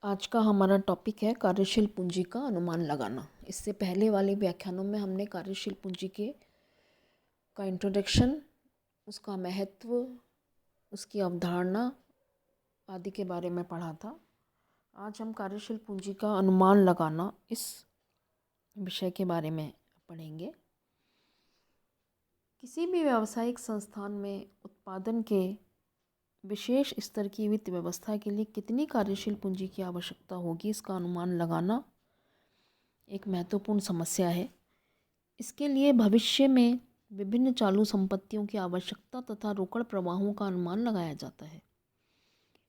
आज का हमारा टॉपिक है कार्यशील पूंजी का अनुमान लगाना। इससे पहले वाले व्याख्यानों में हमने कार्यशील पूंजी के का इंट्रोडक्शन, उसका महत्व, उसकी अवधारणा आदि के बारे में पढ़ा था। आज हम कार्यशील पूंजी का अनुमान लगाना इस विषय के बारे में पढ़ेंगे। किसी भी व्यावसायिक संस्थान में उत्पादन के विशेष स्तर की वित्त व्यवस्था के लिए कितनी कार्यशील पूंजी की आवश्यकता होगी, इसका अनुमान लगाना एक महत्वपूर्ण समस्या है। इसके लिए भविष्य में विभिन्न चालू संपत्तियों की आवश्यकता तथा रोकड़ प्रवाहों का अनुमान लगाया जाता है।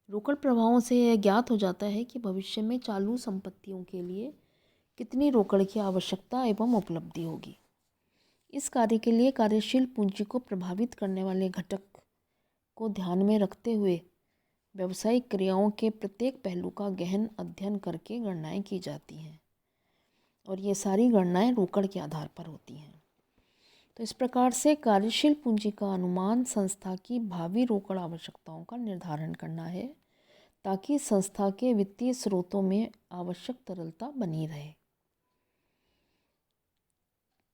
रोकड़ प्रवाहों से यह ज्ञात हो जाता है कि भविष्य में चालू संपत्तियों के लिए कितनी रोकड़ की आवश्यकता एवं उपलब्धि होगी। इस कार्य के लिए कार्यशील पूंजी को प्रभावित करने वाले घटक को ध्यान में रखते हुए व्यावसायिक क्रियाओं के प्रत्येक पहलू का गहन अध्ययन करके गणनाएं की जाती हैं और ये सारी गणनाएं रोकड़ के आधार पर होती हैं। तो इस प्रकार से कार्यशील पूंजी का अनुमान संस्था की भावी रोकड़ आवश्यकताओं का निर्धारण करना है ताकि संस्था के वित्तीय स्रोतों में आवश्यक तरलता बनी रहे।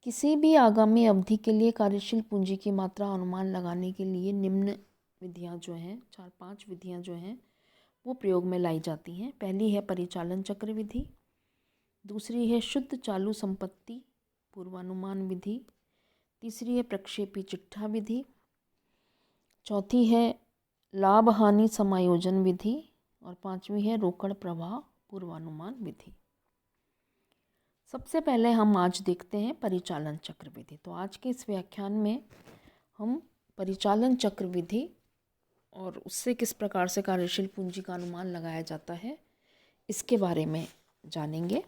किसी भी आगामी अवधि के लिए कार्यशील पूंजी की मात्रा अनुमान लगाने के लिए निम्न विधियां जो हैं, 4-5 विधियां जो हैं वो प्रयोग में लाई जाती हैं। पहली है परिचालन चक्र विधि, दूसरी है शुद्ध चालू संपत्ति पूर्वानुमान विधि, तीसरी है प्रक्षेपी चिट्ठा विधि, चौथी है लाभ हानि समायोजन विधि और पांचवी है रोकड़ प्रवाह पूर्वानुमान विधि। सबसे पहले हम आज देखते हैं परिचालन चक्र विधि। तो आज के इस व्याख्यान में हम परिचालन चक्र विधि और उससे किस प्रकार से कार्यशील पूंजी का अनुमान लगाया जाता है इसके बारे में जानेंगे।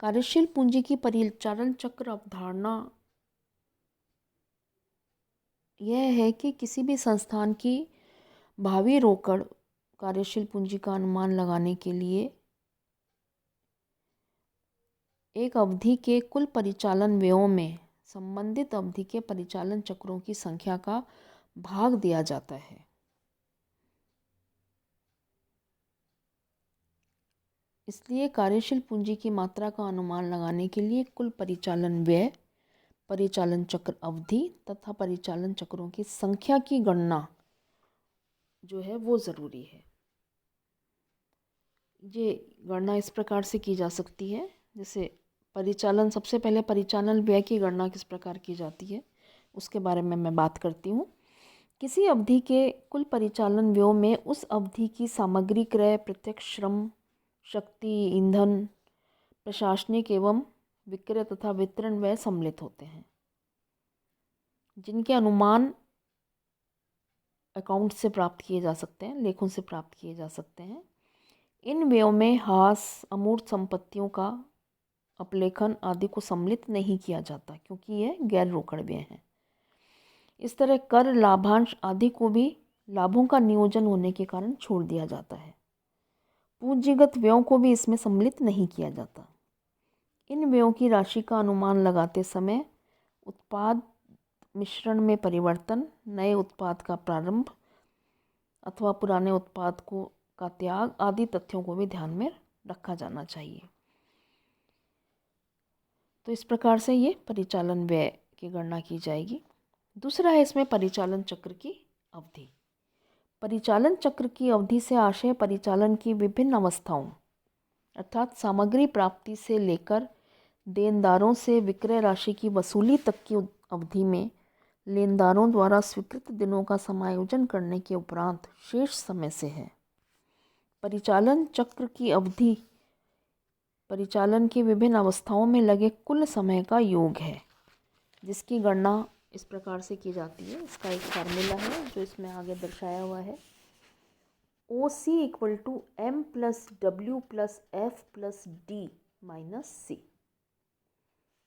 कार्यशील पूंजी की परिचालन चक्र अवधारणा यह है कि किसी भी संस्थान की भावी रोकड़ कार्यशील पूंजी का अनुमान लगाने के लिए एक अवधि के कुल परिचालन व्ययों में संबंधित अवधि के परिचालन चक्रों की संख्या का भाग दिया जाता है। इसलिए कार्यशील पूंजी की मात्रा का अनुमान लगाने के लिए कुल परिचालन व्यय, परिचालन चक्र अवधि तथा परिचालन चक्रों की संख्या की गणना जो है वो ज़रूरी है। ये गणना इस प्रकार से की जा सकती है, जैसे सबसे पहले परिचालन व्यय की गणना किस प्रकार की जाती है उसके बारे में मैं बात करती हूँ। किसी अवधि के कुल परिचालन व्ययों में उस अवधि की सामग्री क्रय, प्रत्यक्ष श्रम, शक्ति, ईंधन, प्रशासनिक एवं विक्रय तथा वितरण व्यय सम्मिलित होते हैं, जिनके अनुमान अकाउंट से प्राप्त किए जा सकते हैं, लेखों से प्राप्त किए जा सकते हैं। इन व्ययों में ह्रास, अमूर्त संपत्तियों का अपलेखन आदि को सम्मिलित नहीं किया जाता क्योंकि यह गैर रोकड़ व्यय हैं। इस तरह कर, लाभांश आदि को भी लाभों का नियोजन होने के कारण छोड़ दिया जाता है। पूंजीगत व्ययों को भी इसमें सम्मिलित नहीं किया जाता। इन व्ययों की राशि का अनुमान लगाते समय उत्पाद मिश्रण में परिवर्तन, नए उत्पाद का प्रारंभ अथवा पुराने उत्पाद का त्याग आदि तथ्यों को भी ध्यान में रखा जाना चाहिए। तो इस प्रकार से ये परिचालन व्यय की गणना की जाएगी। दूसरा है इसमें परिचालन चक्र की अवधि। परिचालन चक्र की अवधि से आशय परिचालन की विभिन्न अवस्थाओं अर्थात सामग्री प्राप्ति से लेकर देनदारों से विक्रय राशि की वसूली तक की अवधि में लेनदारों द्वारा स्वीकृत दिनों का समायोजन करने के उपरांत शेष समय से है। परिचालन चक्र की अवधि परिचालन की विभिन्न अवस्थाओं में लगे कुल समय का योग है, जिसकी गणना इस प्रकार से की जाती है। इसका एक फार्मूला है जो इसमें आगे दर्शाया हुआ है। OC = M + W + F + D - C।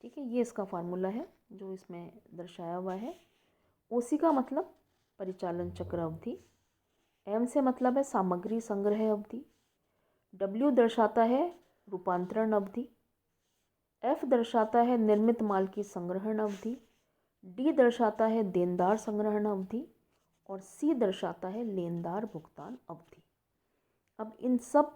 ठीक है, ये इसका फार्मूला है जो इसमें दर्शाया हुआ है। OC का मतलब परिचालन चक्र अवधि, M से मतलब है सामग्री संग्रह अवधि, W दर्शाता है रूपांतरण अवधि, F दर्शाता है निर्मित माल की संग्रहण अवधि, D दर्शाता है देनदार संग्रहण अवधि और C दर्शाता है लेनदार भुगतान अवधि। अब इन सब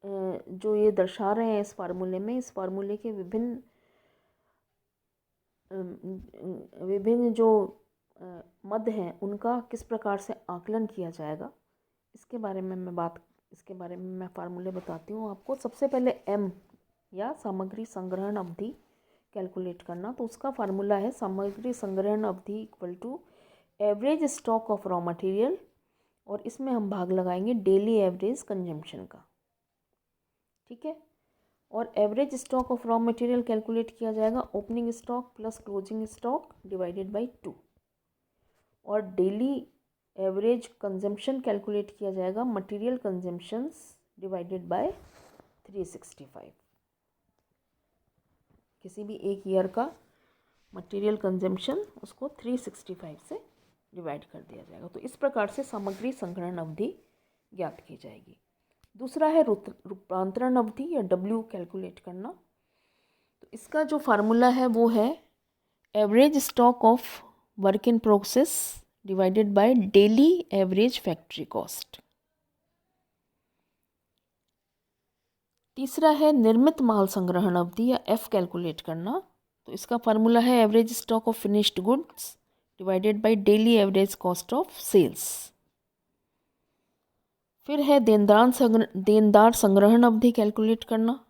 जो ये दर्शा रहे हैं इस फार्मूले में, इस फार्मूले के विभिन्न जो मद हैं उनका किस प्रकार से आकलन किया जाएगा, इसके बारे में मैं फार्मूले बताती हूँ आपको। सबसे पहले एम या सामग्री संग्रहण अवधि कैलकुलेट करना, तो उसका फार्मूला है सामग्री संग्रहण अवधि equal to average stock of raw material, और इसमें हम भाग लगाएंगे डेली एवरेज कंजम्पशन का, ठीक है। और average stock of raw material calculate किया जाएगा opening stock plus closing stock divided by 2, और डेली एवरेज कंजम्पशन कैलकुलेट किया जाएगा मटेरियल कंजम्पशंस डिवाइडेड बाय 365। किसी भी एक ईयर का मटेरियल कंजम्पशन उसको 365 से डिवाइड कर दिया जाएगा। तो इस प्रकार से सामग्री संग्रहण अवधि ज्ञात की जाएगी। दूसरा है रूपांतरण अवधि या डब्ल्यू कैलकुलेट करना। तो इसका जो फार्मूला है वो है average stock of work in process divided by daily average factory cost. तीसरा है निर्मित माल संग्रहण अवधि या एफ कैलकुलेट करना। तो इसका फार्मूला है average stock of finished goods divided by daily average cost of sales. फिर है देनदार संग्रहण अवधि कैलकुलेट करना।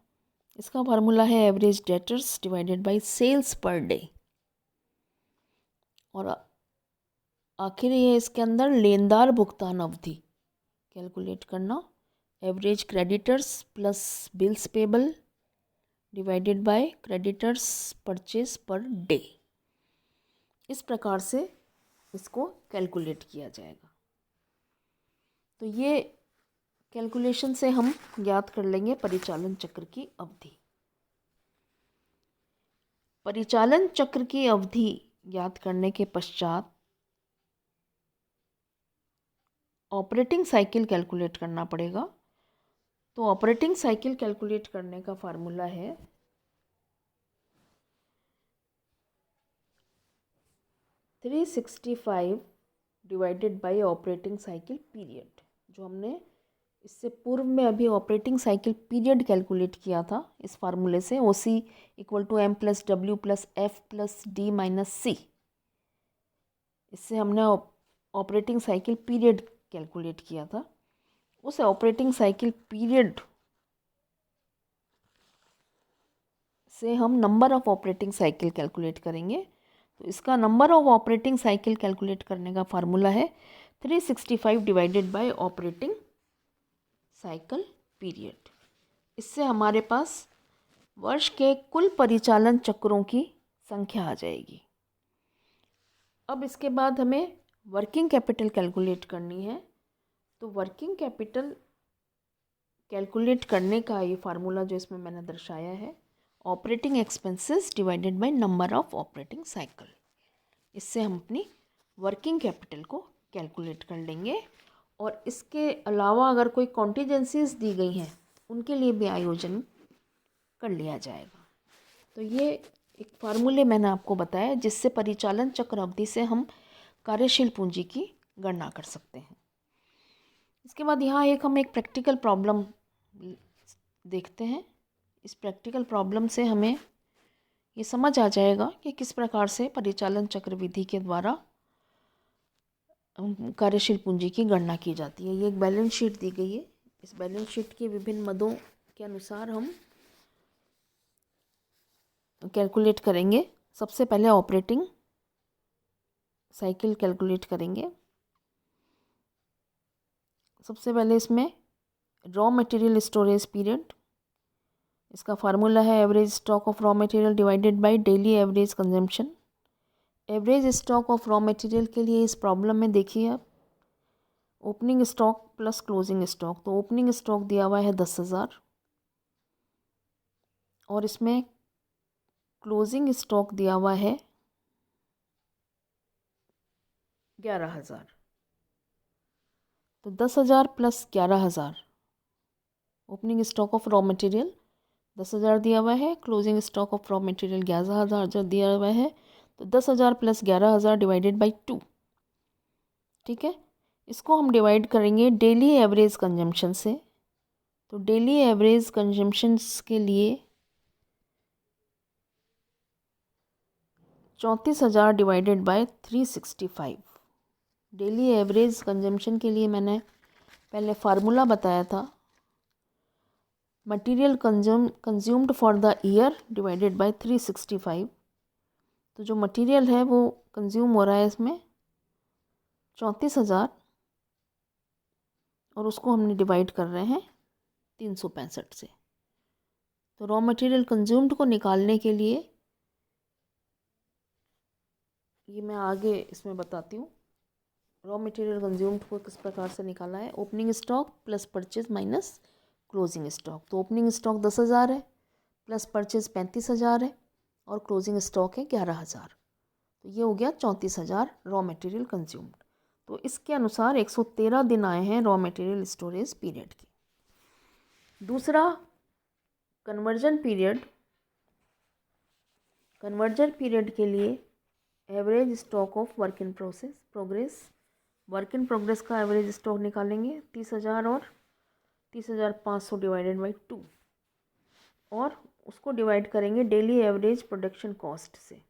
इसका फार्मूला है average debtors divided by sales per day. और आखिर ये इसके अंदर लेनदार भुगतान अवधि कैलकुलेट करना, average creditors plus bills payable divided by creditors purchase per day. इस प्रकार से इसको कैलकुलेट किया जाएगा। तो ये कैलकुलेशन से हम ज्ञात कर लेंगे परिचालन चक्र की अवधि। परिचालन चक्र की अवधि ज्ञात करने के पश्चात ऑपरेटिंग साइकिल कैलकुलेट करना पड़ेगा। तो ऑपरेटिंग साइकिल कैलकुलेट करने का फार्मूला है 365 divided by operating cycle period. जो हमने इससे पूर्व में अभी ऑपरेटिंग साइकिल पीरियड कैलकुलेट किया था इस फार्मूले से, OC equal to M plus W plus F plus D minus C. इससे हमने ऑपरेटिंग साइकिल पीरियड कैलकुलेट किया था। उस ऑपरेटिंग साइकिल पीरियड से हम number of operating cycle calculate करेंगे। तो इसका number of operating cycle calculate करने का फार्मूला है 365 divided by operating cycle period. इससे हमारे पास वर्ष के कुल परिचालन चक्रों की संख्या आ जाएगी। अब इसके बाद हमें वर्किंग कैपिटल कैलकुलेट करनी है। तो वर्किंग कैपिटल कैलकुलेट करने का ये फार्मूला जो इसमें मैंने दर्शाया है operating expenses divided by number of operating cycle. इससे हम अपनी वर्किंग कैपिटल को कैलकुलेट कर लेंगे। और इसके अलावा अगर कोई कॉन्टीजेंसीज दी गई हैं उनके लिए भी आयोजन कर लिया जाएगा। तो ये एक फार्मूले मैंने आपको बताया जिससे परिचालन चक्र अवधि से हम कार्यशील पूंजी की गणना कर सकते हैं। इसके बाद यहाँ हम एक प्रैक्टिकल प्रॉब्लम देखते हैं। इस प्रैक्टिकल प्रॉब्लम से हमें ये समझ आ जाएगा कि किस प्रकार से परिचालन चक्र विधि के द्वारा कार्यशील पूंजी की गणना की जाती है। ये एक बैलेंस शीट दी गई है। इस बैलेंस शीट के विभिन्न मदों के अनुसार हम कैलकुलेट करेंगे। सबसे पहले ऑपरेटिंग साइकिल कैलकुलेट करेंगे। सबसे पहले इसमें रॉ मटेरियल स्टोरेज पीरियड, इसका फार्मूला है average stock of raw material divided by daily average consumption. Average stock of raw material के लिए इस प्रॉब्लम में देखिए आप opening stock plus closing stock. तो ओपनिंग स्टॉक दिया हुआ है 10,000 और इसमें क्लोजिंग स्टॉक दिया हुआ है 11,000। तो 10,000 plus 11,000 opening stock of raw material 10,000 दिया हुआ है, closing stock of raw material 11,000 दिया हुआ है। तो 10,000 प्लस 11,000 डिवाइडेड बाई 2, ठीक है। इसको हम डिवाइड करेंगे डेली एवरेज कंजम्पशन से। तो डेली एवरेज कंजम्पशंस के लिए 34,000 divided by 365। Daily average consumption के लिए मैंने पहले फार्मूला बताया था, material consumed for the year divided by 365। तो जो मटेरियल है वो कंज्यूम हो रहा है इसमें 34,000 और उसको हमने डिवाइड कर रहे हैं 365 से। तो रॉ मटेरियल कंज्यूम्ड को निकालने के लिए ये मैं आगे इसमें बताती हूँ। रॉ मटेरियल कंज्यूम्ड को किस प्रकार से निकाला है, opening stock plus purchase minus closing stock. तो ओपनिंग स्टॉक 10,000 है, प्लस परचेज 35,000 है और क्लोजिंग स्टॉक है 11,000। तो ये हो गया 34,000 रॉ मटेरियल कंज्यूम्ड। तो इसके अनुसार 113 दिन आए हैं रॉ मटेरियल स्टोरेज पीरियड के। दूसरा कन्वर्जन पीरियड। कन्वर्जन पीरियड के लिए average stock of work in progress. Work in progress का एवरेज स्टॉक निकालेंगे 30,000 और 30,500 डिवाइडेड बाई 2 और उसको डिवाइड करेंगे डेली एवरेज प्रोडक्शन कॉस्ट से।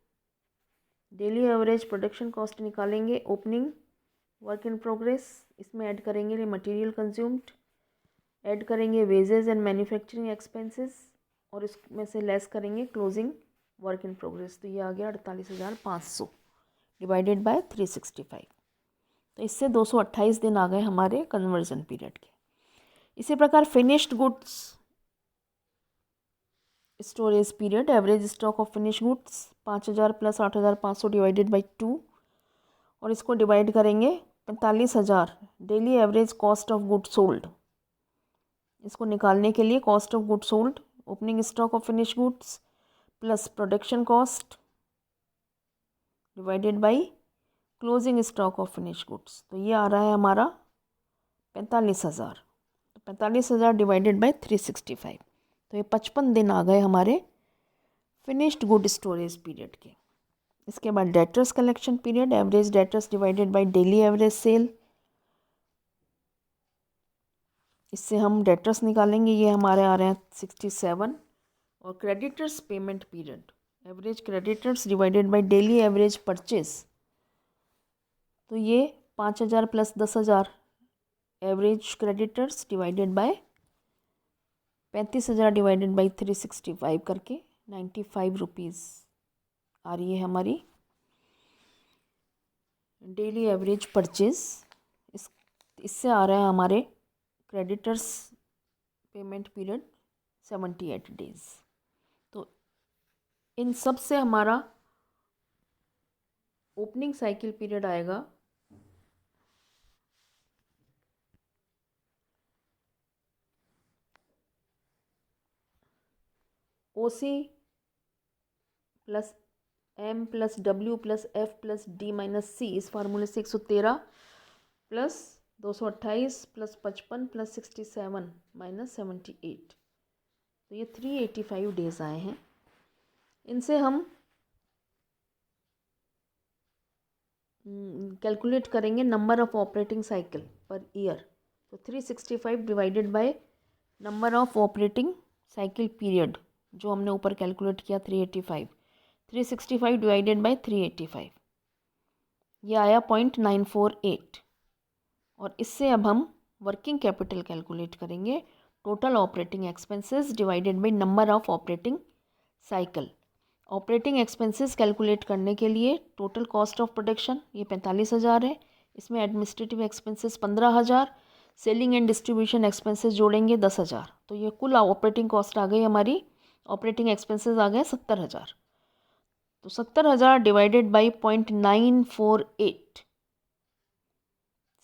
डेली एवरेज प्रोडक्शन कॉस्ट निकालेंगे ओपनिंग वर्क इन प्रोग्रेस, इसमें ऐड करेंगे मटेरियल कंज्यूम्ड, ऐड करेंगे वेजेस एंड मैन्युफैक्चरिंग एक्सपेंसेस और इसमें से लेस करेंगे क्लोजिंग वर्क इन प्रोग्रेस। तो ये आ गया 48,500 डिवाइडेड बाय 365। तो इससे 228 दिन आ गए हमारे कन्वर्जन पीरियड के। इसी प्रकार finished goods storage period. Average stock of finish goods 5,000 plus 8,500 divided by 2 और इसको डिवाइड करेंगे 45,000 daily average cost of good sold. इसको निकालने के लिए cost of good sold, opening stock of finish goods plus production cost divided by closing stock of finish goods. तो ये आ रहा है हमारा 45,000। तो 45,000 डिवाइडेड बाई 365। तो ये 55 दिन आ गए हमारे फिनिश्ड गुड स्टोरेज पीरियड के। इसके बाद debtors collection period. Average debtors divided by daily average sale. इससे हम डेटर्स निकालेंगे, ये हमारे आ रहे हैं 67। और creditors payment period. Average creditors divided by daily average purchase. तो ये 5,000 plus 10,000 average creditors divided by 35,000 divided by 365 करके 95 रुपीज़ आ रही है हमारी डेली एवरेज परचेज। इससे आ रहा है हमारे क्रेडिटर्स पेमेंट पीरियड 78 डेज। तो इन सब से हमारा ओपनिंग साइकिल पीरियड आएगा OC plus M plus W plus F plus D minus C। इस फार्मूले से 113 प्लस 228 प्लस 55 प्लस 67 माइनस 78। तो ये 385 डेज आए हैं। इनसे हम कैलकुलेट करेंगे number of operating cycle per year. तो 365 divided by number of operating cycle period जो हमने ऊपर कैलकुलेट किया 385। 365 डिवाइडेड बाय 385 ये आया 0.948। और इससे अब हम वर्किंग कैपिटल कैलकुलेट करेंगे। Total operating expenses divided by number of operating cycle. Operating expenses calculate करने के लिए टोटल कॉस्ट ऑफ प्रोडक्शन ये 45,000 है, इसमें administrative expenses 15,000, selling and distribution expenses जोड़ेंगे 10,000। तो ये कुल ऑपरेटिंग कॉस्ट आ गई हमारी, ऑपरेटिंग एक्सपेंसेस आ गए 70,000। तो 70,000 डिवाइडेड बाई 0.948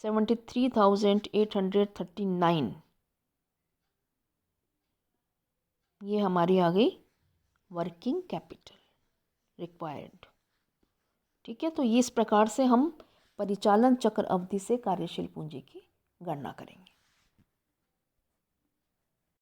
73,839 ये हमारी आ गई वर्किंग कैपिटल रिक्वायर्ड। ठीक है, तो ये इस प्रकार से हम परिचालन चक्र अवधि से कार्यशील पूंजी की गणना करेंगे।